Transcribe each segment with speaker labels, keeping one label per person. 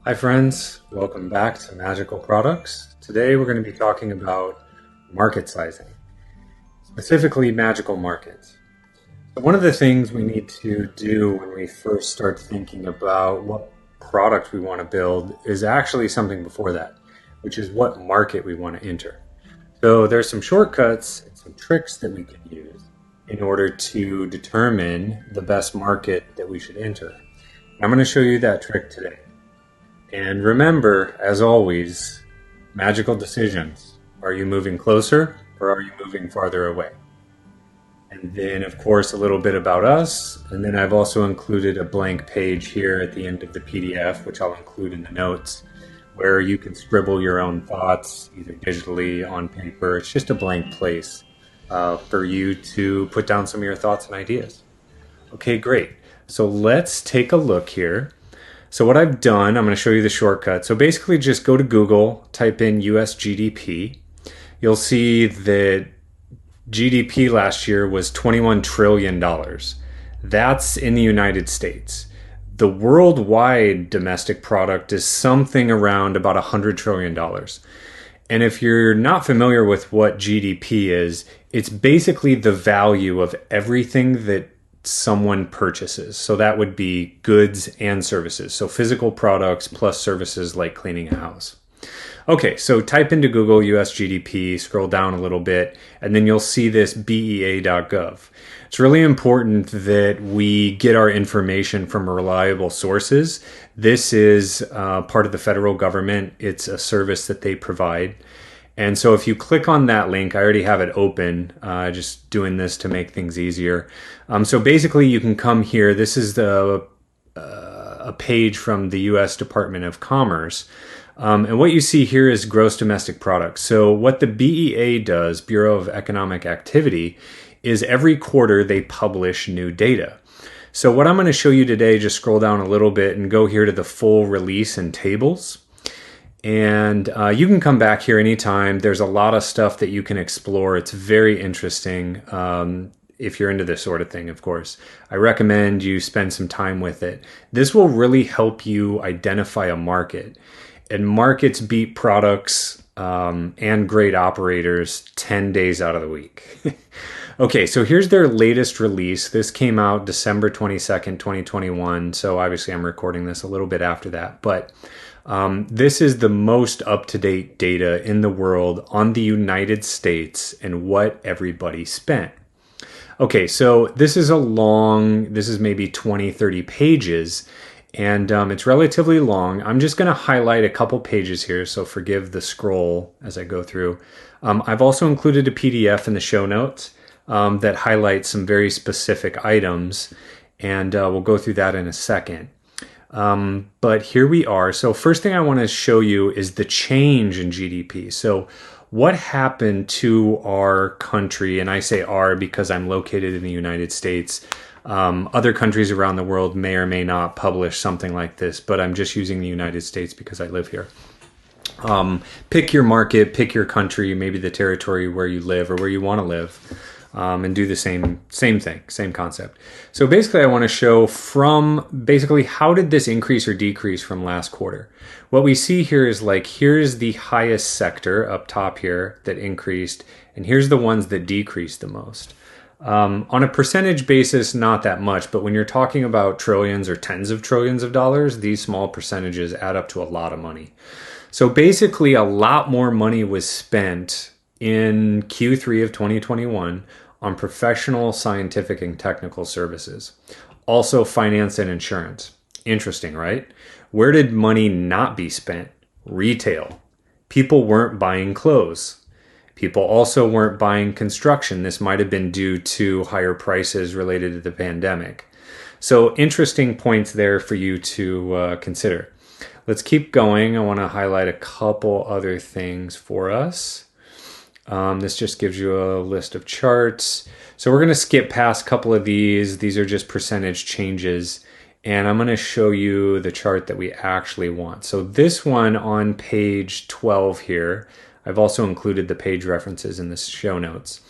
Speaker 1: Hi friends, welcome back to Magical Products. Today we're going to be talking about market sizing, specifically magical markets. So one of the things we need to do when we first start thinking about what product we want to build is actually something before that, which is what market we want to enter. So there's some shortcuts and some tricks that we can use in order to determine the best market that we should enter. I'm going to show you that trick today. And remember, as always, magical decisions. Are you moving closer or are you moving farther away? And then, of course, a little bit about us. And then I've also included a blank page here at the end of the PDF, which I'll include in the notes, where you can scribble your own thoughts, either digitally, on paper. It's just a blank place for you to put down some of your thoughts and ideas. Okay, great. So let's take a look here. So what I've done, I'm going to show you the shortcut. So basically just go to Google, type in US GDP. You'll see that GDP last year was $21 trillion. That's in the United States. The worldwide domestic product is something around about $100 trillion. And if you're not familiar with what GDP is, it's basically the value of everything that someone purchases. So that would be goods and services. So physical products plus services like cleaning a house. Okay, so type into Google US GDP, scroll down a little bit, and then you'll see this BEA.gov. It's really important that we get our information from reliable sources. This is part of the federal government. It's a service that they provide. And so if you click on that link, I already have it open, just doing this to make things easier. So basically you can come here. This is a page from the U.S. Department of Commerce. And what you see here is gross domestic product. So what the BEA does, Bureau of Economic Activity, is every quarter they publish new data. So what I'm going to show you today, just scroll down a little bit and go here to the full release and tables. And you can come back here anytime. There's a lot of stuff that you can explore. It's very interesting if you're into this sort of thing, of course. I recommend you spend some time with it. This will really help you identify a market. And markets beat products and great operators 10 days out of the week. Okay, so here's their latest release. This came out December 22nd, 2021. So obviously I'm recording this a little bit after that. But this is the most up-to-date data in the world on the United States and what everybody spent. Okay, so this is maybe 20, 30 pages, and it's relatively long. I'm just going to highlight a couple pages here, so forgive the scroll as I go through. I've also included a PDF in the show notes that highlights some very specific items, and we'll go through that in a second. But here we are. So first thing I want to show you is the change in GDP. So what happened to our country, and I say our because I'm located in the United States. Other countries around the world may or may not publish something like this, but I'm just using the United States because I live here. Pick your market, pick your country, maybe the territory where you live or where you want to live. And do the same thing, same concept. So basically I want to show how did this increase or decrease from last quarter? What we see here is here's the highest sector up top here that increased, and here's the ones that decreased the most. On a percentage basis, not that much, but when you're talking about trillions or tens of trillions of dollars, these small percentages add up to a lot of money. So basically a lot more money was spent in Q3 of 2021 on professional, scientific, and technical services. Also finance and insurance. Interesting, right? Where did money not be spent? Retail. People weren't buying clothes. People also weren't buying construction. This might have been due to higher prices related to the pandemic. So interesting points there for you to consider. Let's keep going. I want to highlight a couple other things for us. This just gives you a list of charts. So we're going to skip past a couple of these. These are just percentage changes. And I'm going to show you the chart that we actually want. So this one on page 12 here, I've also included the page references in the show notes.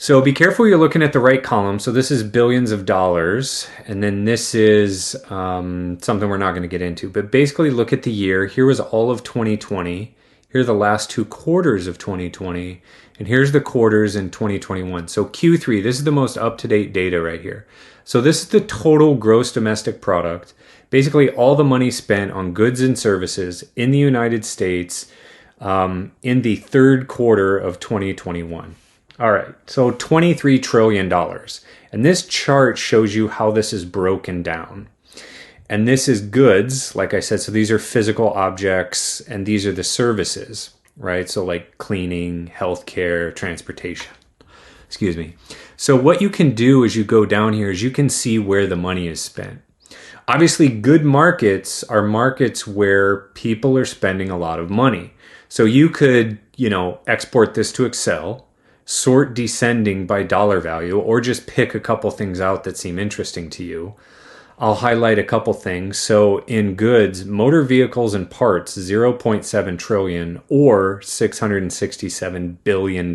Speaker 1: So be careful you're looking at the right column. So this is billions of dollars, and then this is something we're not going to get into. But basically, look at the year. Here was all of 2020. Here are the last 2 quarters of 2020, and here's the quarters in 2021. So Q3, this is the most up-to-date data right here. So this is the total gross domestic product. Basically, all the money spent on goods and services in the United States in the third quarter of 2021. All right, so $23 trillion. And this chart shows you how this is broken down. And this is goods, like I said, so these are physical objects, and these are the services, right? So like cleaning, healthcare, transportation. Excuse me. So what you can do as you go down here is you can see where the money is spent. Obviously, good markets are markets where people are spending a lot of money. So you could, export this to Excel, sort descending by dollar value, or just pick a couple things out that seem interesting to you. I'll highlight a couple things. So in goods, motor vehicles and parts, 0.7 trillion or $667 billion.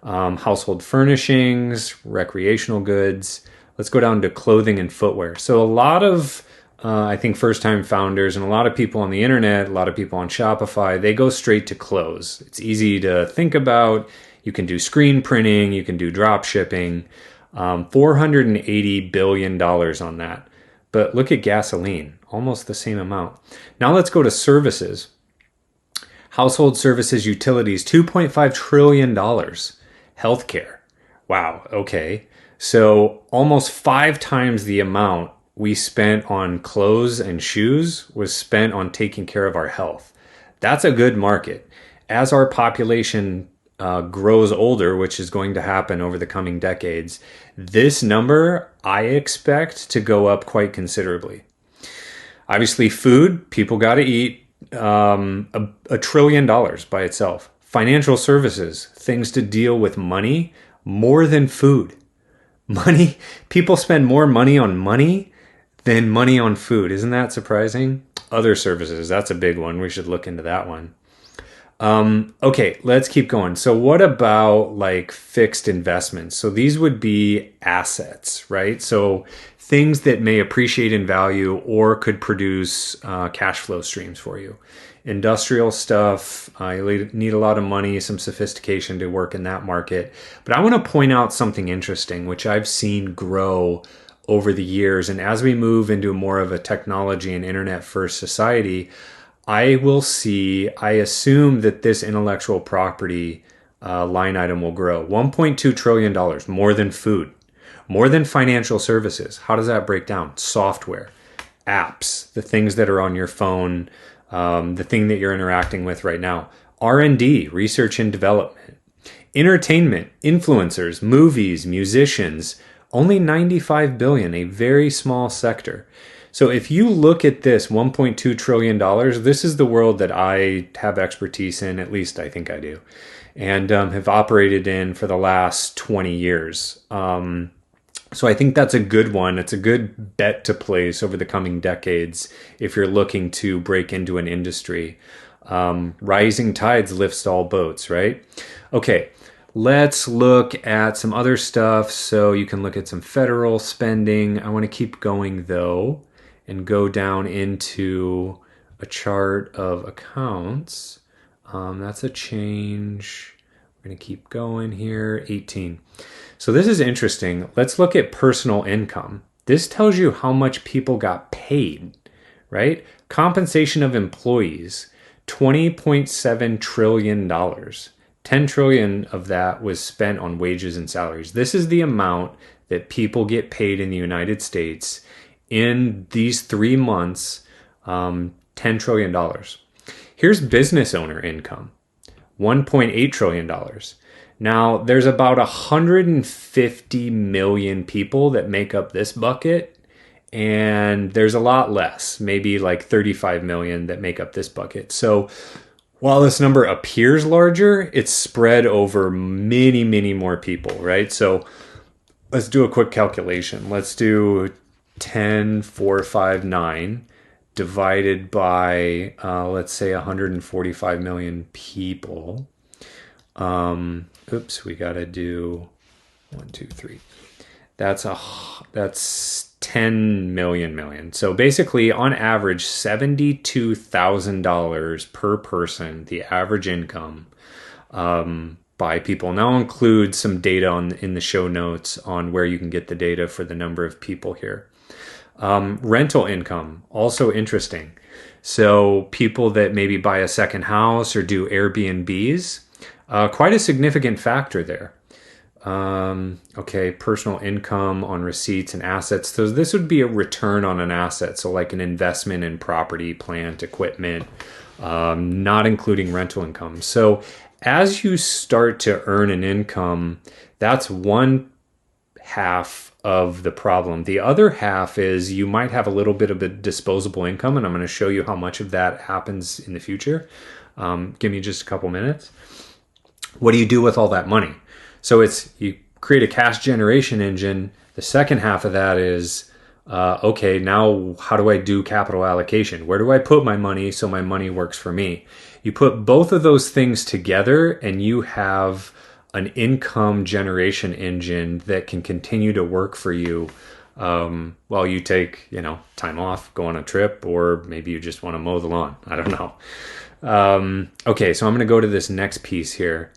Speaker 1: Household furnishings, recreational goods. Let's go down to clothing and footwear. So a lot of, I think, first-time founders and a lot of people on the internet, a lot of people on Shopify, they go straight to clothes. It's easy to think about. You can do screen printing. You can do drop shipping. $480 billion on that. But look at gasoline, almost the same amount. Now let's go to services. Household services, utilities, $2.5 trillion. Healthcare. Wow, okay. So almost 5 times the amount we spent on clothes and shoes was spent on taking care of our health. That's a good market. As our population grows older, which is going to happen over the coming decades, this number I expect to go up quite considerably. Obviously, food, people got to eat, $1 trillion by itself. Financial services, things to deal with money, more than food. Money, people spend more money on money than money on food. Isn't that surprising? Other services, that's a big one. We should look into that one. Okay, let's keep going. So what about like fixed investments? So these would be assets, right? So things that may appreciate in value or could produce cash flow streams for you. Industrial stuff, you need a lot of money, some sophistication to work in that market. But I want to point out something interesting, which I've seen grow over the years. And as we move into more of a technology and internet first society, I assume that this intellectual property line item will grow. $1.2 trillion, more than food, more than financial services. How does that break down? Software, apps, the things that are on your phone, the thing that you're interacting with right now. R&D, research and development. Entertainment, influencers, movies, musicians, only $95 billion, a very small sector. So if you look at this $1.2 trillion, this is the world that I have expertise in, at least I think I do, and have operated in for the last 20 years. So I think that's a good one. It's a good bet to place over the coming decades if you're looking to break into an industry. Rising tides lifts all boats, right? Okay, let's look at some other stuff. So you can look at some federal spending. I want to keep going though and go down into a chart of accounts. That's a change. We're going to keep going here. 18. So this is interesting. Let's look at personal income. This tells you how much people got paid, right? Compensation of employees, $20.7 trillion. 10 trillion of that was spent on wages and salaries. This is the amount that people get paid in the United States in these 3 months, $10 trillion. Here's business owner income, $1.8 trillion. Now, there's about 150 million people that make up this bucket, and there's a lot less, maybe like 35 million that make up this bucket. So while this number appears larger, it's spread over many, many more people, right? So let's do a quick calculation. Let's do 10,459 divided by, let's say 145 million people. oops, we got to do 1, 2, 3. That's 10 million. So basically, on average, $72,000 per person, the average income by people. Now, I'll include some data in the show notes on where you can get the data for the number of people here. Rental income, also interesting. So people that maybe buy a second house or do Airbnbs, quite a significant factor there. Okay, personal income on receipts and assets. So this would be a return on an asset. So like an investment in property, plant, equipment, not including rental income. So as you start to earn an income, that's one half of the problem. The other half is you might have a little bit of a disposable income, and I'm going to show you how much of that happens in the future. Give me just a couple minutes. What do you do with all that money? So you create a cash generation engine. The second half of that is, okay, now how do I do capital allocation? Where do I put my money so my money works for me? You put both of those things together and you have an income generation engine that can continue to work for you while you take, time off, go on a trip, or maybe you just want to mow the lawn. I don't know. Okay, so I'm going to go to this next piece here.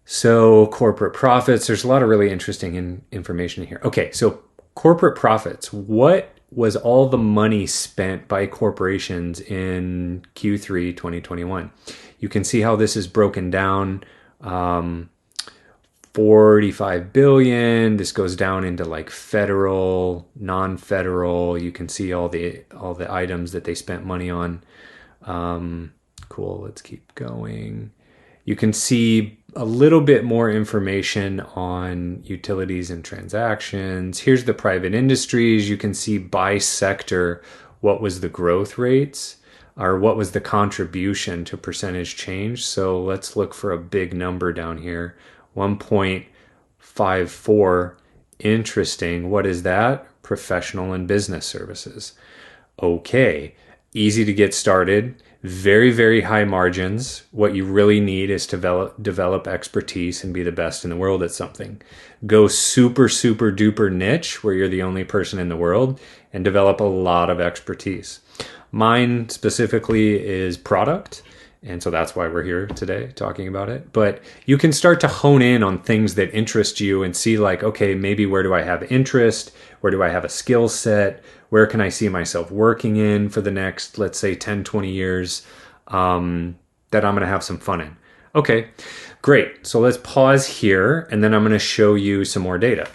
Speaker 1: So corporate profits, there's a lot of really interesting information here. Okay, so corporate profits. What was all the money spent by corporations in Q3 2021? You can see how this is broken down. 45 billion. This goes down into like federal, non-federal. You can see all the items that they spent money on. Cool. Let's keep going. You can see a little bit more information on utilities and transactions. Here's the private industries. You can see by sector what was the growth rates or what was the contribution to percentage change. So let's look for a big number down here. 1.54. Interesting. What is that? Professional and business services. Okay. Easy to get started. Very, very high margins. What you really need is to develop expertise and be the best in the world at something. Go super, super duper niche where you're the only person in the world and develop a lot of expertise. Mine specifically is product. And so that's why we're here today talking about it. But you can start to hone in on things that interest you and see like, okay, maybe where do I have interest? Where do I have a skill set? Where can I see myself working in for the next, let's say 10, 20 years that I'm going to have some fun in? Okay, great. So let's pause here and then I'm going to show you some more data.